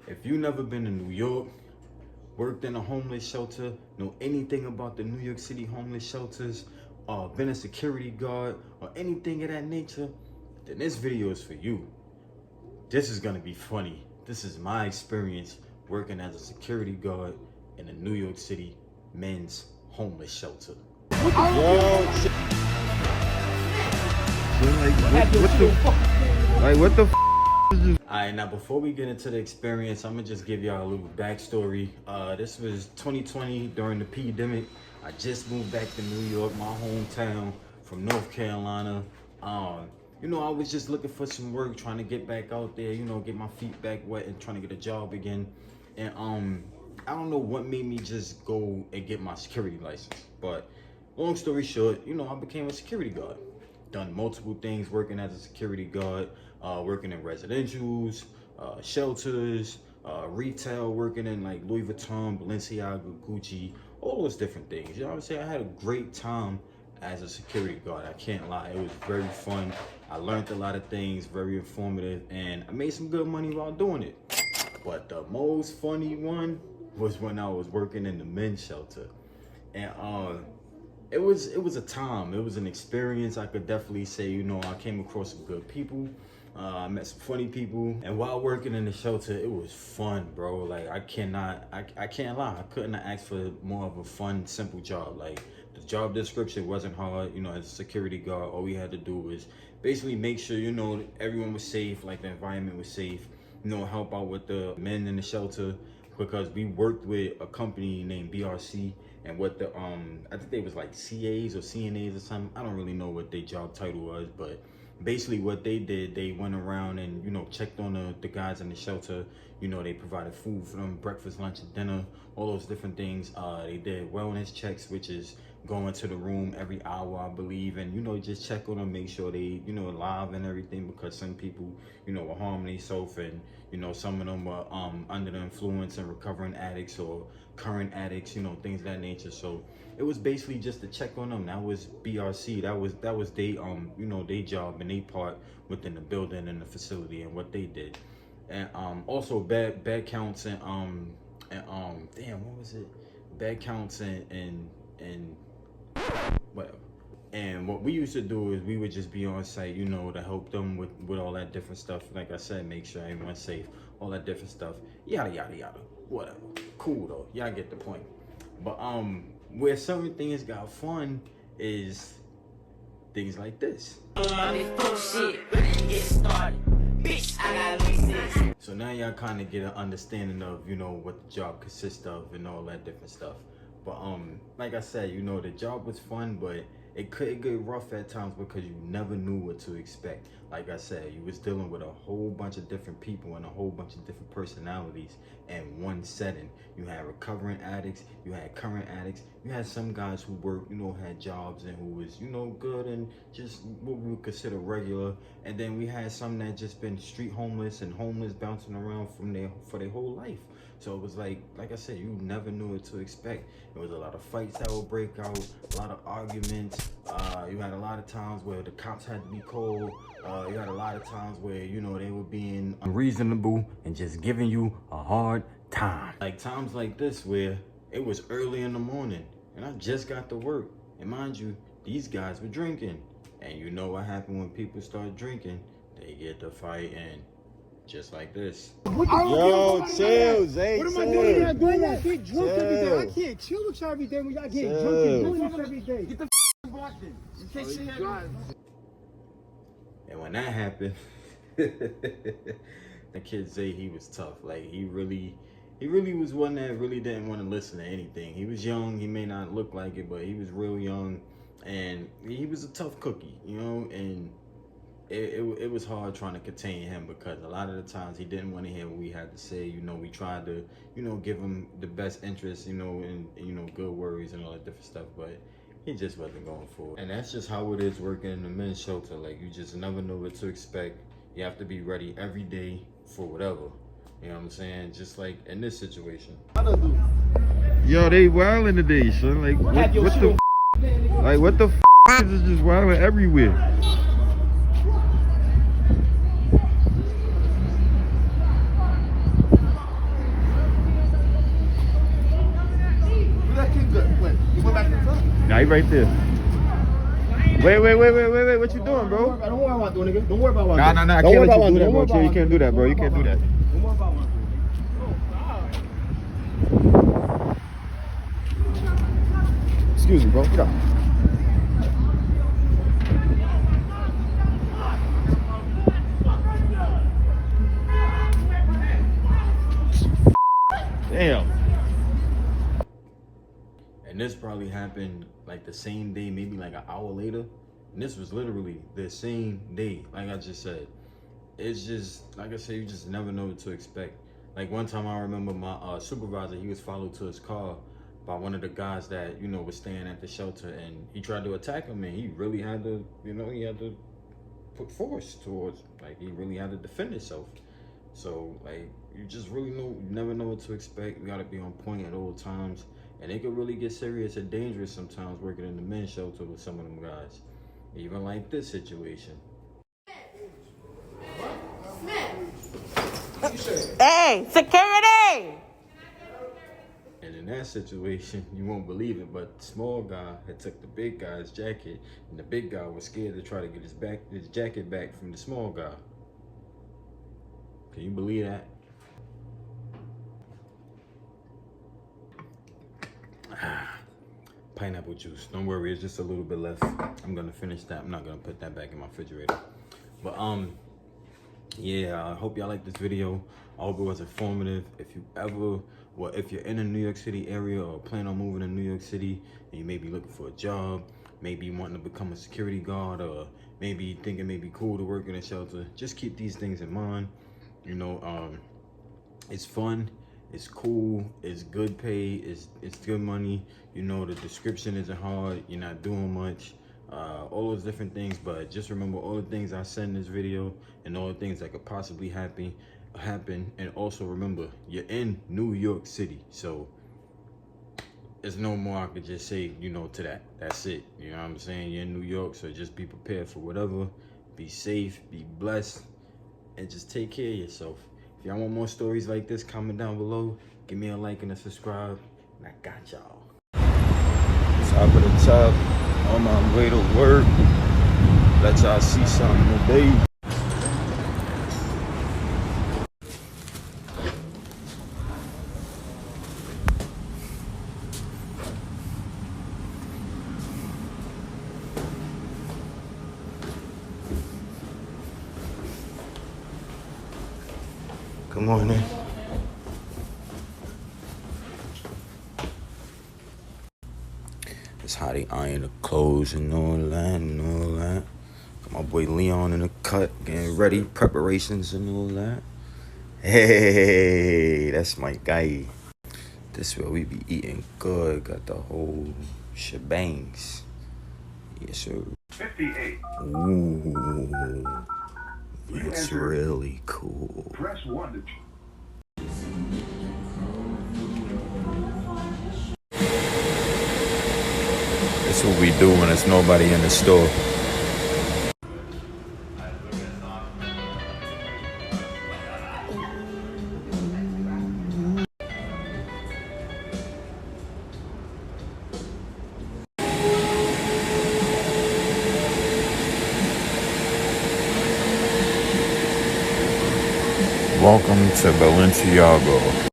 If you never been to New York, worked in a homeless shelter, know anything about the New York City homeless shelters, been a security guard, or anything of that nature, then this video is for you. This is gonna be funny. This is my experience working as a security guard in a New York City men's homeless shelter. What the f is this? Alright, now before we get into the experience, I'm gonna just give y'all a little backstory. This was 2020 during the pandemic. I just moved back to New York, my hometown, from North Carolina. You know, I was just looking for some work, trying to get back out there, you know, get my feet back wet and trying to get a job again. And I don't know what made me just go and get my security license, but long story short, you know, I became a security guard. Done multiple things working as a security guard, working in residentials, shelters, retail, working in like Louis Vuitton, Balenciaga, Gucci, all those different things. You know what I'm saying? I had a great time as a security guard. I can't lie. It was very fun. I learned a lot of things, very informative, and I made some good money while doing it. But the most funny one was when I was working in the men's shelter. And it was a time, it was an experience. I could definitely say, you know, I came across some good people. I met some funny people, and while working in the shelter, it was fun, bro. Like I can't lie, I couldn't have asked for more of a fun, simple job. Like the job description wasn't hard. You know, as a security guard, all we had to do was basically make sure, you know, everyone was safe, like the environment was safe, you know, help out with the men in the shelter, because we worked with a company named BRC, and what the I think they was like CAs or CNAs or something. I don't really know what their job title was, but basically what they did, they went around and, you know, checked on the guys in the shelter. You know, they provided food for them, breakfast, lunch, and dinner, all those different things. They did wellness checks, which is going to the room every hour, I believe, and, you know, just check on them, make sure they, you know, alive and everything, because some people, you know, were harming themselves, and, you know, some of them were under the influence and recovering addicts or current addicts, you know, things of that nature. So it was basically just to check on them. That was BRC. That was they you know, their job and their part within the building and the facility and what they did. And also bad counts and damn, what was it? Bad counts and whatever. And what we used to do is we would just be on site, you know, to help them with all that different stuff. Like I said, make sure everyone's safe, all that different stuff, yada yada yada, whatever. Cool though, y'all get the point. But where certain things got fun is things like this. So now y'all kind of get an understanding of, you know, what the job consists of and all that different stuff. But like I said, you know, the job was fun, but it could get rough at times because you never knew what to expect. Like I said, you was dealing with a whole bunch of different people and a whole bunch of different personalities in one setting. You had recovering addicts, you had current addicts, you had some guys who worked, you know, had jobs and who was, you know, good and just what we would consider regular. And then we had some that just been street homeless and homeless bouncing around for their whole life. So it was like I said, you never knew what to expect. There was a lot of fights that would break out, a lot of arguments. You had a lot of times where the cops had to be called. You had a lot of times where, you know, they were being unreasonable and just giving you a hard time. Like times like this where it was early in the morning and I just got to work. And mind you, these guys were drinking. And you know what happened when people start drinking? They get to fighting. Just like this. Yo, chill, Zay. What am I doing? Y'all doing that? Get drunk every day. I can't chill with y'all every day when y'all getting drunk and doing this every day. Get the f***ing block then. You can't sit here. And when that happened, the kid Zay, he was tough. Like he really was one that really didn't want to listen to anything. He was young. He may not look like it, but he was real young, and he was a tough cookie, you know. And it was hard trying to contain him because a lot of the times he didn't want to hear what we had to say. You know, we tried to, you know, give him the best interest, you know, and you know, good words and all that different stuff, but he just wasn't going for it. And that's just how it is working in the men's shelter. Like, you just never know what to expect. You have to be ready every day for whatever. You know what I'm saying? Just like in this situation. Yo, they wilding today, son. Like, what the f is just wilding everywhere? right there. Wait. What you doing, bro? Don't worry about doing, nigga. Don't worry about what Nah. I can't let you do that, bro. Chill, you can't do that, bro. You can't do that. Don't worry about what Excuse me, bro. Get up. Damn. And this probably happened like the same day, maybe like an hour later. And this was literally the same day, like I just said. It's just, like I said, you just never know what to expect. Like one time I remember my supervisor, he was followed to his car by one of the guys that, you know, was staying at the shelter, and he tried to attack him, and he really had to, you know, he had to put force towards, like he really had to defend himself. So like, you just really you never know what to expect. You gotta be on point at all times. And it could really get serious and dangerous sometimes working in the men's shelter with some of them guys. Even like this situation. Hey, security! And in that situation, you won't believe it, but the small guy had took the big guy's jacket, and the big guy was scared to try to get his jacket back from the small guy. Can you believe that? Pineapple juice. Don't worry, it's just a little bit left. I'm gonna finish that. I'm not gonna put that back in my refrigerator. But yeah, I hope y'all like this video. I hope it was informative. If you're in a New York City area or plan on moving to New York City and you may be looking for a job, maybe you wanting to become a security guard, or maybe thinking it may be cool to work in a shelter, just keep these things in mind. You know, it's fun. It's cool, it's good pay, it's good money. You know, the description isn't hard, you're not doing much, all those different things. But just remember all the things I said in this video and all the things that could possibly happen. And also remember, you're in New York City, so there's no more I could just say, you know, to that. That's it. You know what I'm saying? You're in New York, so just be prepared for whatever. Be safe, be blessed, and just take care of yourself. If y'all want more stories like this, comment down below. Give me a like and a subscribe. And I got y'all. Top of the top, on my way to work. Let y'all see something today. Good morning. It's how they iron the clothes and all that. Got my boy Leon in the cut, getting ready, preparations and all that. Hey, that's my guy. This is where we be eating good. Got the whole shebangs. Yes, sir. 58. Ooh, it's really cool. Press 1 to... That's what we do when there's nobody in the store. Welcome to Balenciaga.